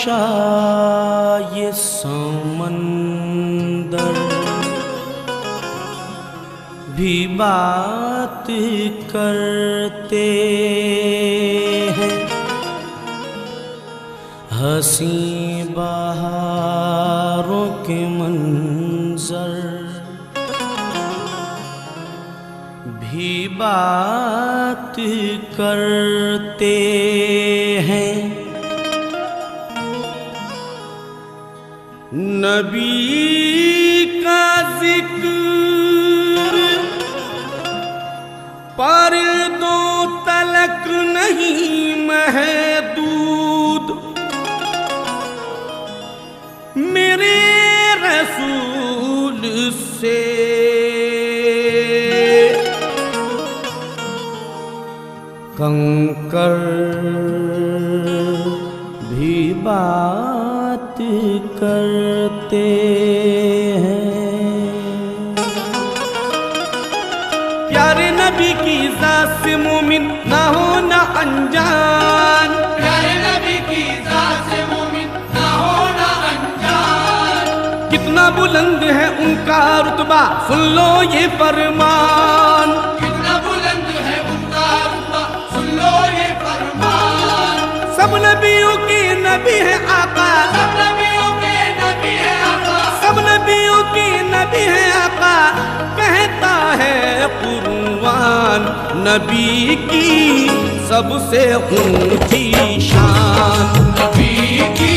तमाशा ये समंदर भी बात करते हैं। हंसी बहारों के मंजर भी बात करते हैं। नबी का जिक्र परिंदों तलक नहीं महदूद, मेरे रसूल से कंकर भी बात करते हैं। प्यारे नबी की जात से मोमिन ना हो ना अनजान, प्यारे नबी की जात से मोमिन ना हो ना अनजान। कितना बुलंद है उनका रुतबा सुन लो ये फरमान, कितना बुलंद है उनका रुतबा सुन लो ये फरमान। सब नबियों के नबी है आका, सब नबियों के नबी है आका, सब नबियों के नबी है आका। कहता है कुरआन नबी की सबसे ऊंची शान, नबी की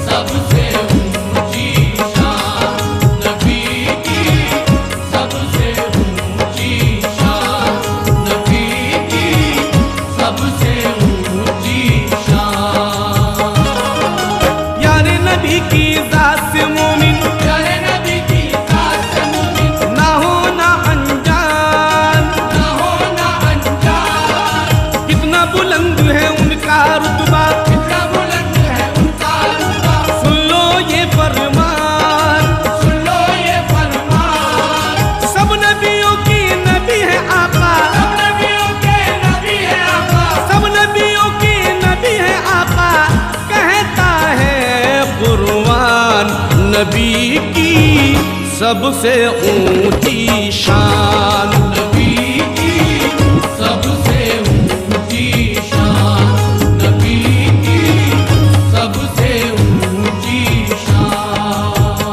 सबसे ऊंची शान, नबी की सबसे ऊंची शान, नबी की सबसे ऊंची शान। यारे नबी की जात से मोमिन प्यारे नबी की जात से मोमिन ना हो ना अनजान, ना हो ना अनजान। कितना बुलंद है उनका रुतबा कितना बुलंद है उनका रुतबा सुन लो ये फरमान। सुन लो ये फरमान। सब नबियों की नबी है आका, सब नबियों के नबी है आका, सब नबियों की नबी है आका। कहता है कुरआन नबी की सबसे ऊंची शान, नबी की सबसे ऊंची शान, नबी की सबसे ऊंची शान।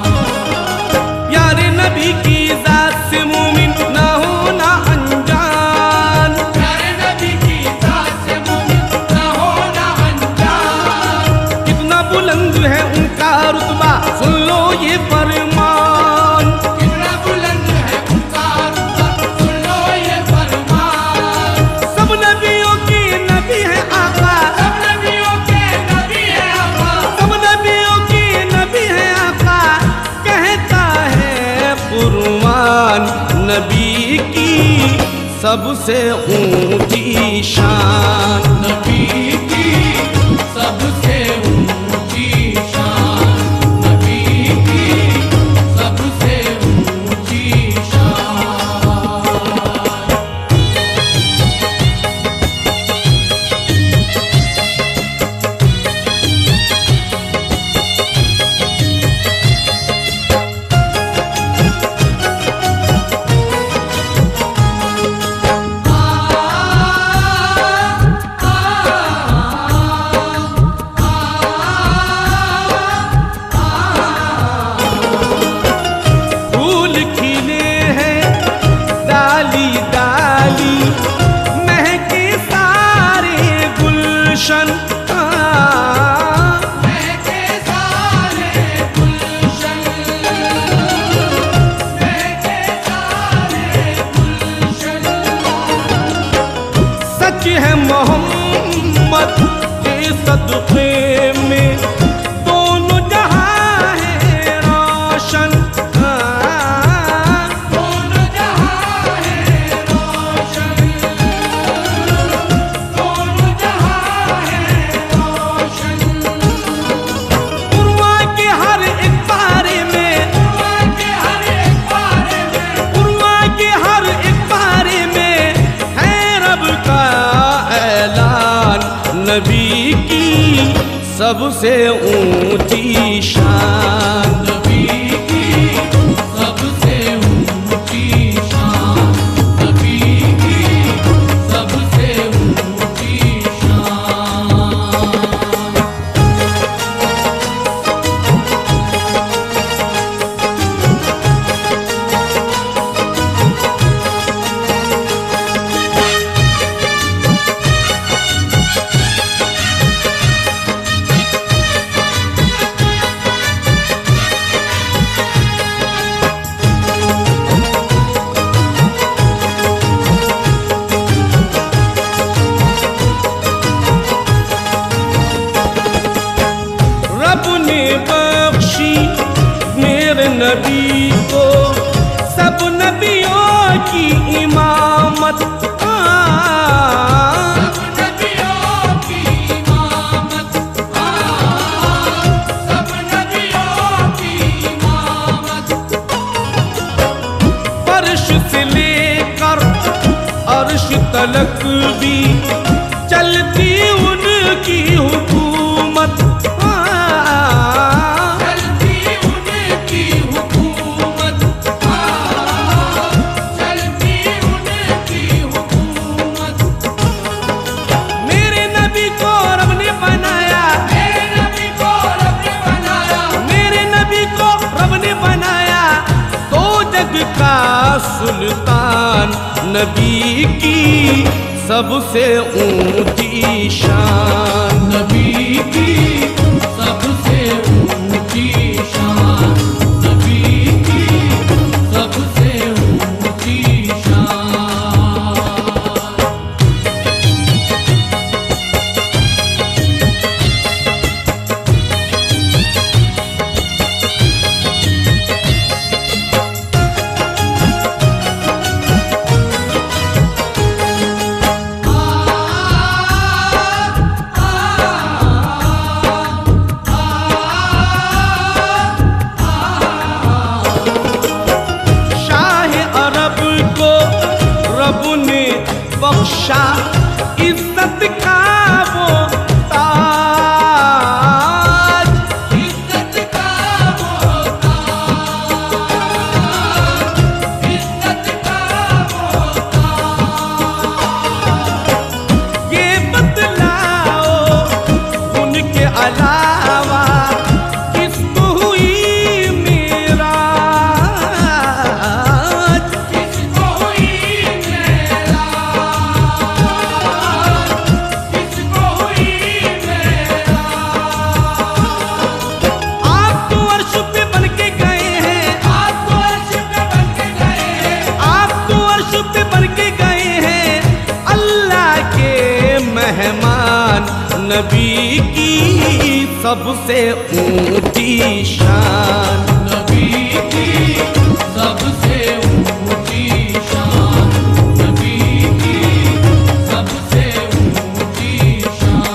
प्यारे नबी की जात से मोमिन ना हो ना अनजान, प्यारे नबी की जात से मोमिन ना हो ना अनजान। कितना बुलंद है उनका रुतबा सुन लो ये फरमान। कितना बुलंद है उनका रुतबा सुन लो ये फरमान। सब नबियों की नबी है आका, सब नबियों के नबी है आका, सब नबियों की नबी है आका। कहता है कुरआन नबी की सबसे ऊंची शान, नबी की सबसे ऊंची शान, नबी की सबसे ऊंची शान। फूल खिले हैं डाली डाली महके सारे गुलशन। महके सारे गुलशन, महके सारे गुलशन। सच है मोहम्मद के सदक़े में दोनों जहां है रोशन। दोनों जहां है रोशन, दोनों जहां है रोशन। कुरआन के हर एक पारे में, कुरआन के हर एक पारे में, कुरआन के हर एक पारे में है रब का ऐलान। नबी की सबसे ऊंची शान। नबी की सबसे ऊंची शान, नबी की सबसे ऊंची शान। रब ने बख्शी मेरे नबी को सब नबियों की इमामत। सब नबियों की इमामत, सब नबियों की इमामत। फर्श से लेकर अर्श तलक भी चलती उनकी हुकूमत। चलती उनकी हुकूमत, चलती उनकी हुकूमत। मेरे नबी को रब ने बनाया, मेरे नबी को रब ने बनाया, मेरे नबी को रब ने बनाया तो जग का सुल्तान। नबी की सबसे ऊंची शान। नबी की सबसे ऊंची शान, नबी की सबसे ऊंची शान। शाह अरब को रब ने बख्शा इज्जत का वो ताज। इज्जत का वो ताज, इज्जत का वो ताज। ये बतलाओ उनके अलावा किसको हुई मेराज। किसको हुई मेराज, किसको हुई मेराज। आप तो अर्श पे बन के गए हैं, आप तो अर्श पे बन के गए हैं, आप तो अर्श पे बन के गए हैं अल्लाह के मेहमान। नबी की सबसे ऊंची शान। नबी की सबसे ऊंची शान, नबी की सबसे ऊंची शान।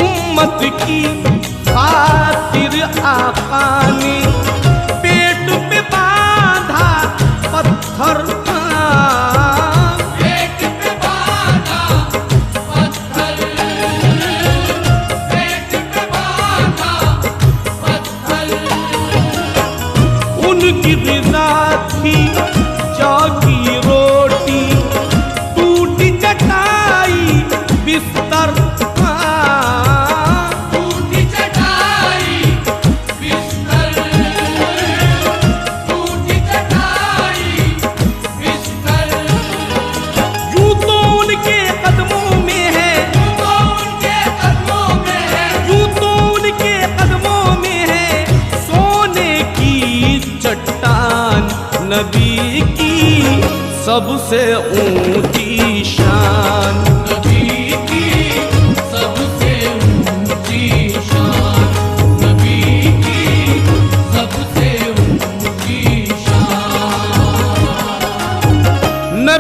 उम्मत की खातिर आका ने पेट पे बांधा पत्थर। पेट पे बांधा पत्थर, पेट पे बांधा पत्थर। उनकी ग़िज़ा थी जौ की रोटी, टूटी चटाई बिस्तर। टूटी चटाई बिस्तर, टूटी चटाई बिस्तर। यूं तो उनके कदमों में है, यूं तो उनके कदमों में है, यूं तो उनके कदमों में है सोने की चट्टान। नबी की सबसे ऊंची शान। नबी की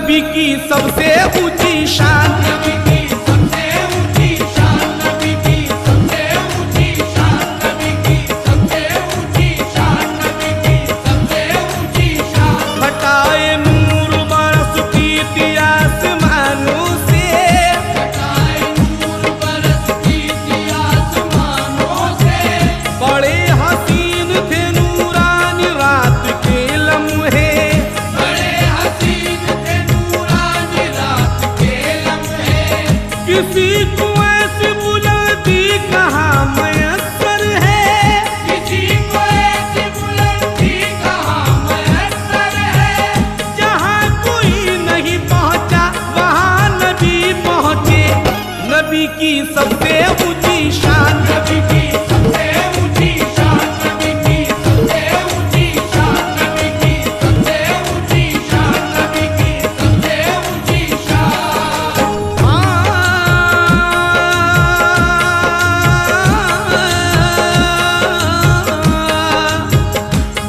नबी की सबसे ऊंची शान, नबी की सबसे ऊंची शान, नबी की सबसे ऊंची शान, नबी की सबसे ऊंची शान, नबी की सबसे ऊंची शान। हटाए नूर बरसती थी आसमानों से, हटाए नूर बरसती थी आसमानों से, बड़े हसीन थे नूरानी रात के लम्हे, बड़े हसीन थे नूरानी रात के लम्हे। किसी को ऐसी बुलंदी कहाँ मयस्सर है, किसी को ऐसी बुलंदी कहाँ मयस्सर है, जहाँ कोई नहीं पहुँचा वहाँ नबी पहुँचे। नबी की सबसे ऊंची शान, नबी की सबसे ऊंची शान, नबी की सबसे ऊंची शान, नबी की सबसे ऊंची शान, नबी की सबसे ऊंची शान।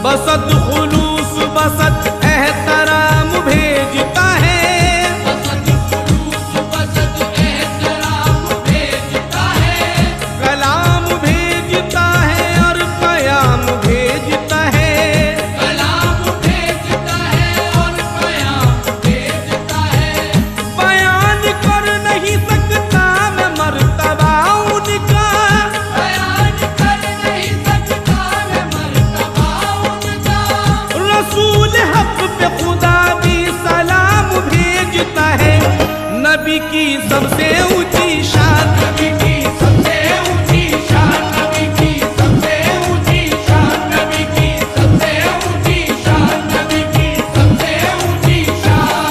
बसत खुलूस बसत एहतराम भेजता है, बसत खुलूस बसत एहतराम भेजता है, कलाम भेजता है और कयाम भेजता है। कलाम भेजता है और प्याम भेजता है। बयान कर नहीं सकता मैं मर्तबा उनका, बयान कर नहीं सकता मैं मर्तबा उनका। रसूल हक पे खुदा भी सलाम भेजता है। नबी की सबसे ऊंची शान, नबी की सबसे ऊंची शान, नबी की सबसे ऊंची शान, नबी की सबसे ऊंची शान, नबी की सबसे ऊंची शान।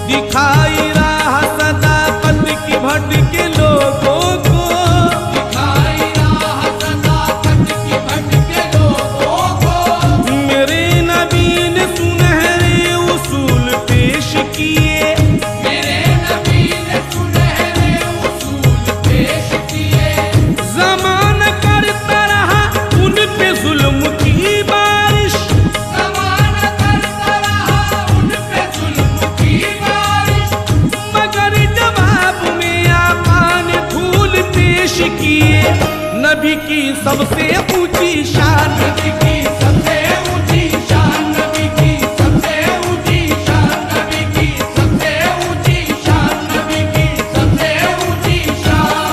दिखाई राह सदाकत की भटके लोगों को, दिखाई राह सदाकत की भटके लोगों को। मेरे नबी ने सुनहरे उसूल पेश किए, मेरे नबी ने सुनहरे उसूल पेश किए। ज़माना करता रहा उन पे जुल्म की बारिश, ज़माना करता रहा उन पे जुल्म की बारिश, मगर जवाब में आका ने फूल पेश किए। नबी की सबसे ऊंची शान, नबी की सबसे ऊंची शान, नबी की सबसे ऊंची शान, नबी की सबसे ऊंची शान, नबी की सबसे ऊंची शान।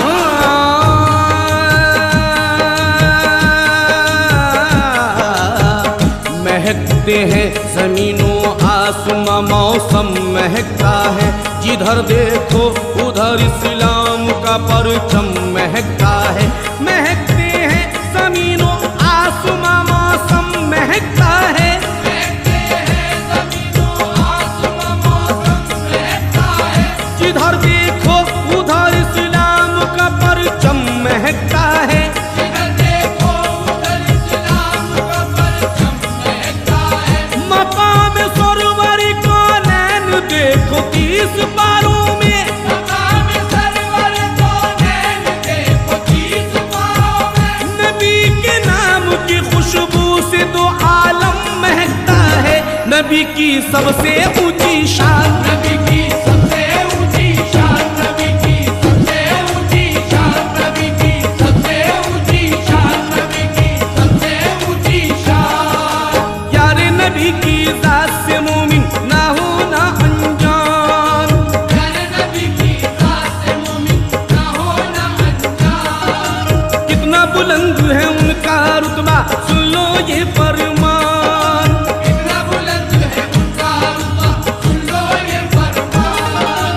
महकते हैं जमीनों आसमां, मौसम महकता है जिधर देखो उधर इस्लाम का परचम महकता है। महकते हैं जमीनों आसमां, मौसम महकता है, महकते हैं ज़मीनों आसमां, मौसम महकता है। जिधर देखो उधर इस्लाम का परचम महकता है। जिधर देखो उधर इस्लाम का परचम महकता है। मकाम सरवरी का नैन देखो 30 पारों में, मकाम सरवर को नैन देखो 30 पारों में। नबी के नाम की खुशबू से तो आलम महकता है। नबी की सबसे ऊंची शान, नबी की सबसे ऊंची शान, नबी की सबसे ऊंची शान, नबी की सबसे ऊंची शान, नबी की सबसे ऊंची शान। यारे नबी की जात से मोमिन ना हो ना अनजान, प्यारे नबी की जात से मोमिन ना हो ना अनजान। कितना बुलंद है उनका रुतबा सुन लो ये फरमान। कितना बुलंद है उनका रुतबा, सुन लो ये फरमान।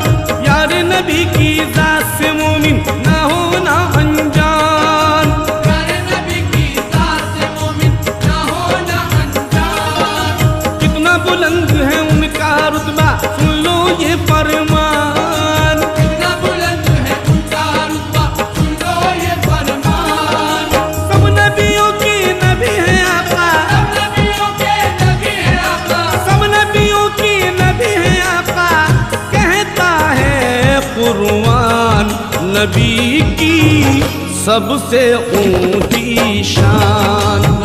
यारे नबी की जात से मोमिन ना हो ना अनजान, प्यारे नबी की जात से मोमिन ना हो ना अनजान। कितना बुलंद है उनका रुतबा सुन लो ये फरमान। कितना बुलंद है उनका रुतबा, सुन लो ये फरमान। सब नबियों के नबी है आका, सब नबियों के नबी है आका, सब नबियों के नबी है आका। कहता है कुरान नबी की सबसे ऊंची शान।